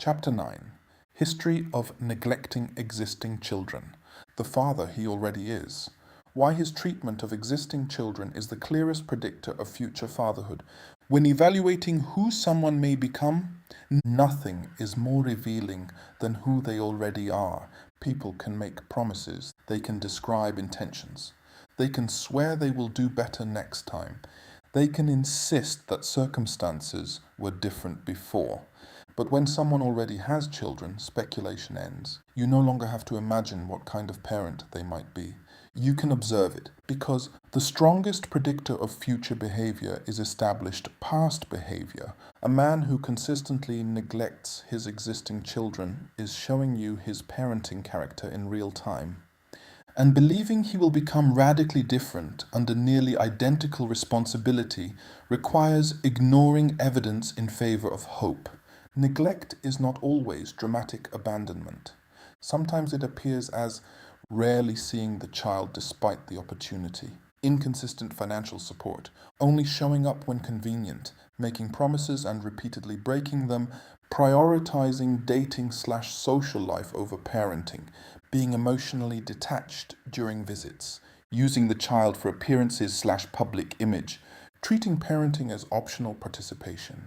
Chapter 9. History of neglecting existing children. The father he already is. Why his treatment of existing children is the clearest predictor of future fatherhood. When evaluating who someone may become, nothing is more revealing than who they already are. People can make promises. They can describe intentions. They can swear they will do better next time. They can insist that circumstances were different before. But when someone already has children, speculation ends. You no longer have to imagine what kind of parent they might be. You can observe it, because the strongest predictor of future behavior is established past behavior. A man who consistently neglects his existing children is showing you his parenting character in real time. And believing he will become radically different under nearly identical responsibility requires ignoring evidence in favor of hope. Neglect is not always dramatic abandonment. Sometimes it appears as rarely seeing the child despite the opportunity, inconsistent financial support, only showing up when convenient, making promises and repeatedly breaking them, prioritizing dating/social life over parenting, being emotionally detached during visits, using the child for appearances/public image, treating parenting as optional participation.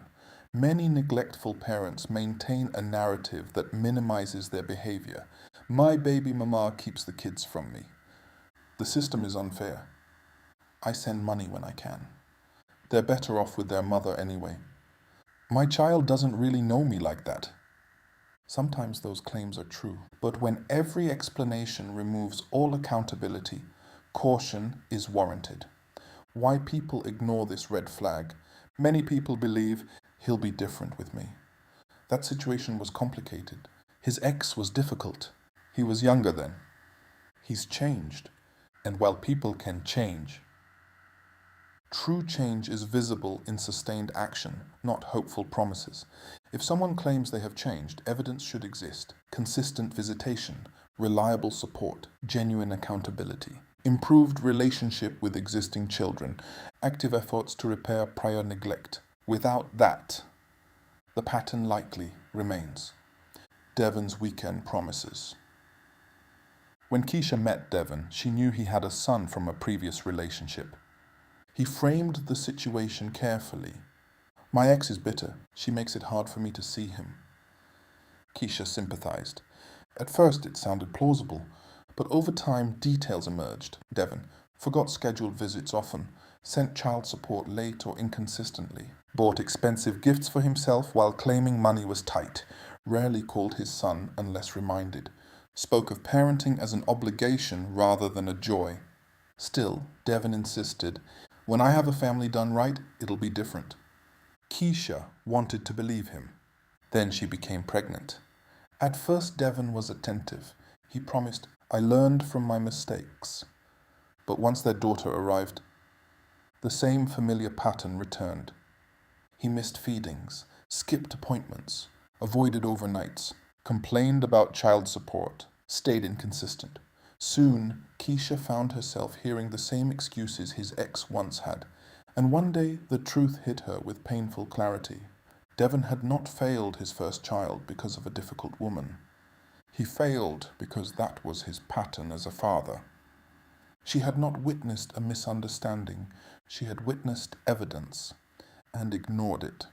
Many neglectful parents maintain a narrative that minimizes their behavior. My baby mama keeps the kids from me. The system is unfair. I send money when I can. They're better off with their mother anyway. My child doesn't really know me like that. Sometimes those claims are true, but when every explanation removes all accountability, caution is warranted. Why people ignore this red flag? Many people believe he'll be different with me. That situation was complicated. His ex was difficult. He was younger then. He's changed. And while people can change, true change is visible in sustained action, not hopeful promises. If someone claims they have changed, evidence should exist. Consistent visitation, reliable support, genuine accountability, improved relationship with existing children, active efforts to repair prior neglect. Without that, the pattern likely remains. Devon's weekend promises. When Keisha met Devon, she knew he had a son from a previous relationship. He framed the situation carefully. My ex is bitter. She makes it hard for me to see him. Keisha sympathized. At first it sounded plausible, but over time details emerged. Devon forgot scheduled visits often, sent child support late or inconsistently, bought expensive gifts for himself while claiming money was tight, rarely called his son unless reminded, spoke of parenting as an obligation rather than a joy. Still, Devon insisted, when I have a family done right, it'll be different. Keisha wanted to believe him. Then she became pregnant. At first Devon was attentive. He promised, I learned from my mistakes. But once their daughter arrived, the same familiar pattern returned. He missed feedings, skipped appointments, avoided overnights, complained about child support, stayed inconsistent. Soon, Keisha found herself hearing the same excuses his ex once had, and one day the truth hit her with painful clarity. Devon had not failed his first child because of a difficult woman. He failed because that was his pattern as a father. She had not witnessed a misunderstanding. She had witnessed evidence and ignored it.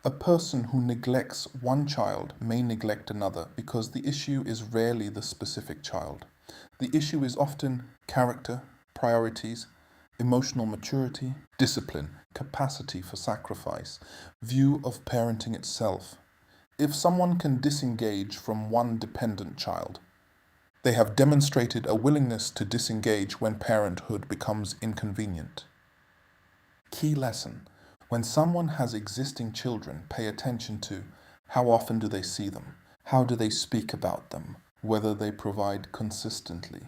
A person who neglects one child may neglect another because the issue is rarely the specific child. The issue is often character, priorities, emotional maturity, discipline, capacity for sacrifice, view of parenting itself. If someone can disengage from one dependent child, they have demonstrated a willingness to disengage when parenthood becomes inconvenient. Key lesson: when someone has existing children, pay attention to how often do they see them, how do they speak about them, whether they provide consistently,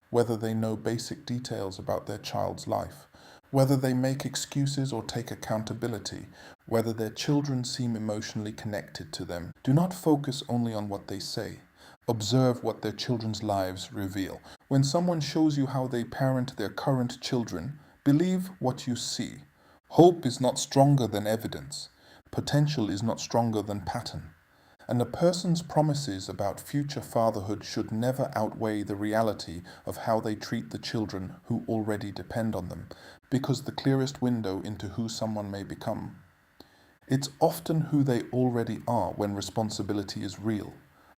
whether they know basic details about their child's life, whether they make excuses or take accountability, whether their children seem emotionally connected to them. Do not focus only on what they say. Observe what their children's lives reveal. When someone shows you how they parent their current children, believe what you see. Hope is not stronger than evidence. Potential is not stronger than pattern. and a person's promises about future fatherhood should never outweigh the reality of how they treat the children who already depend on them, because the clearest window into who someone may become. It's often who they already are when responsibility is real.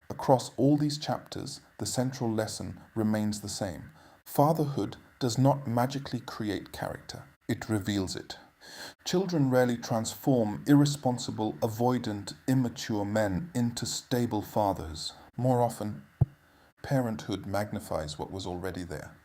Across all these chapters, the central lesson remains the same. Fatherhood does not magically create character, it reveals it. Children rarely transform irresponsible, avoidant, immature men into stable fathers. More often, parenthood magnifies what was already there.